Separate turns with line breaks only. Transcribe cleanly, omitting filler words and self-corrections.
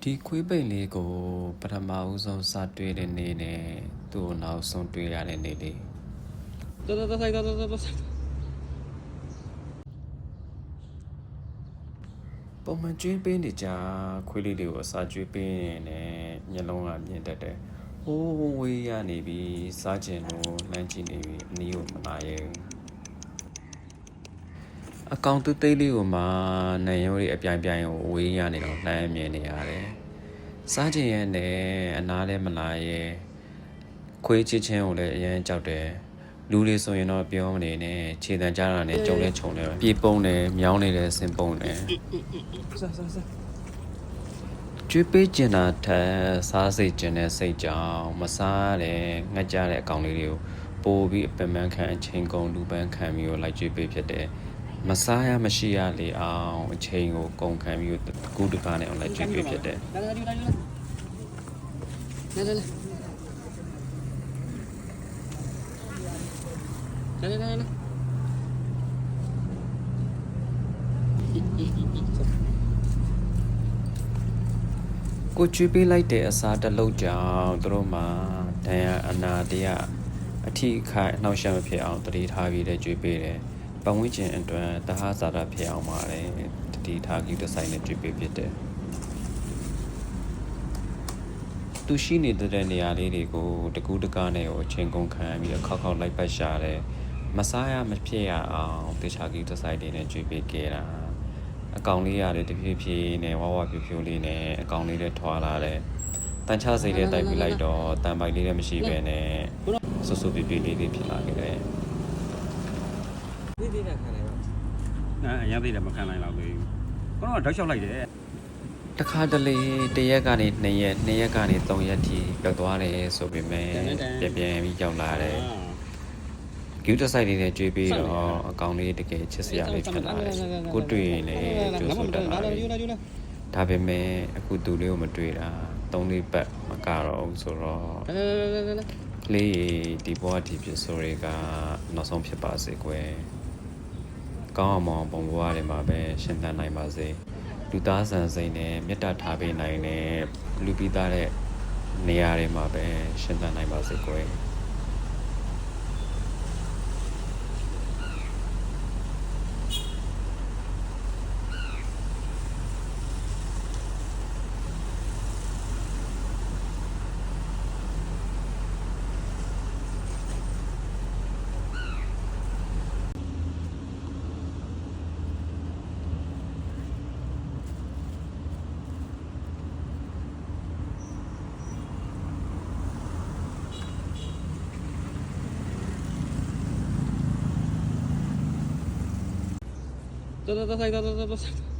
ဒီခွေးပိန်လေးကိုပထမဦးဆုံးစတွေ့တဲ့နေ့နဲ့သူ့ကိုနောက်ဆုံးတွေ့ရတဲ့နေ့လေးပုံမှန်ကျွေးပေးနေကြခွေးလေးတွေကိုအစာကျွေးပေးရင်လည်းမျက်လုံးကမြင်တတ်တယ်။ဟိုးဝေးရနေပြီစားကျင်လို့လမ်းကြည့်နေပြီအနီးကိုမလာရဲ့အကောင်သူသေးလေးကိုမှနိုင်ရိုးတွေအပြိုင်ပြိုင်ကိုဝေးရနေတော့လှမ်းမြင်နေရတယ်။စားကျင်ရဲ့နဲ့အနားလည်းမလာရဲ့ခွေးချစ်ချင်းကိုလည်းအရင်ကြောက်တယ်လူတွေဆိုရင်တော့ပြောမနေနဲ့ခြေတံကြတာနဲ့ကြုံလဲခြုံလဲပြေပုံတယ်မြောင်းနေတယ်စင်ပုံတယ်ကျွေးပေးကျင်တာထက်စားစိတ်ကျင်တဲ့စိတ်ကြောင့်မစားရတဲ့ငှက်ကြတဲ့အကောင်လေးတွေကိုပို့ပြီးအပင်ပန်းခံအချိန်ကုန်လူပန်းခံပြီးတော့လိုက်ကျွေးပေးဖြစ်တယ်မစားရမရှိရလေအောင်အချိန်ကိုကုန်ခံပြီးတော့ကူးတကားနဲ့အောင်လိုက်ကျွေးပေးဖြစ်တယ်ကိုကျွေးပေးလိုက်တဲ့အစားတစ်လုံးကြောင့်သူတို့မှာဒဏ်ရာအနာတရားအထီးခိုက်နှောက်ယှက်မဖြစ်အောင်တတိထားပြီးတဲ့ကျွေးပေးတယ်ပတ်ဝန်းကျင်အတွက်တဟဇာတာဖြစ်အောင်ပါတယ်တတိထားကြီးတစ်ဆိုင်နဲ့ကျွေးပေးဖြစ်တယ်သူရှိနေတဲ့နေရာလေးတွေကိုတကူးတကားနဲ့ကိုအချိန်ကုန်ခံပြီးခောက်လိုက်ပတ်ရှာတယ်မစားရမဖြစ်ရအောင်တေချာကြီးတစ်ဆိုင်တွေနဲ့ကျွေးပေးခဲ့တာအကောင်လေးရတယ်တဖြည်းဖြည်းနဲ့ဝဖြူဖြူလေးနဲ့အကောင်လေးလည်းထွာလာတယ်တန်ချစိတ်လေးတိုက်ပြီးလိုက်တော့တန်ပိုက်လေးလည်းမရှိပဲနဲ့ဆူဆူပြပြလေးဖြစ်လာခဲ့တယ်
သေးခံနိုင်တော့
အရင်သေးတယ်မခံနိုင်တော့ဘူးကျွန်တော်တောက်လျှောက်လိုက်တယ်
တခါတလေတရက်ကနေ2ရက်2ရက်ကနေ3ရက်ထိပြောက်သွားတယ်ဆိုပေမဲ့ပြန်ပြီးရောက်လာတယ်ကျူးတဆိုင်လေးနဲ့ကြွေးပြီးတော့အကောင်လေးတကယ်ချစ်စရာလေးဖြစ်လာတယ်ကိုတွေ့ရင်လည်းကြိုးဆိုတတ်လာတယ်ဒါပေမဲ့အခုသူလေးကိုမတွေ့တာ3-4ပတ်မကတော့ဘူးဆိုတော့လေးဒီဘဝဒီဖြစ်ဆိုတွေကနောက်ဆုံးဖြစ်ပါစေကွယ်ကောင်းအောင်ပုံဘဝတွေမှာပဲရှင်သန်နိုင်ပါစေလူသားဆန်စိတ်နဲ့မေတ္တာထားပေးနိုင်တဲ့လူပိသားတဲ့နေရာတွေမှာပဲရှင်သန်နိုင်ပါစေကွယ်
走。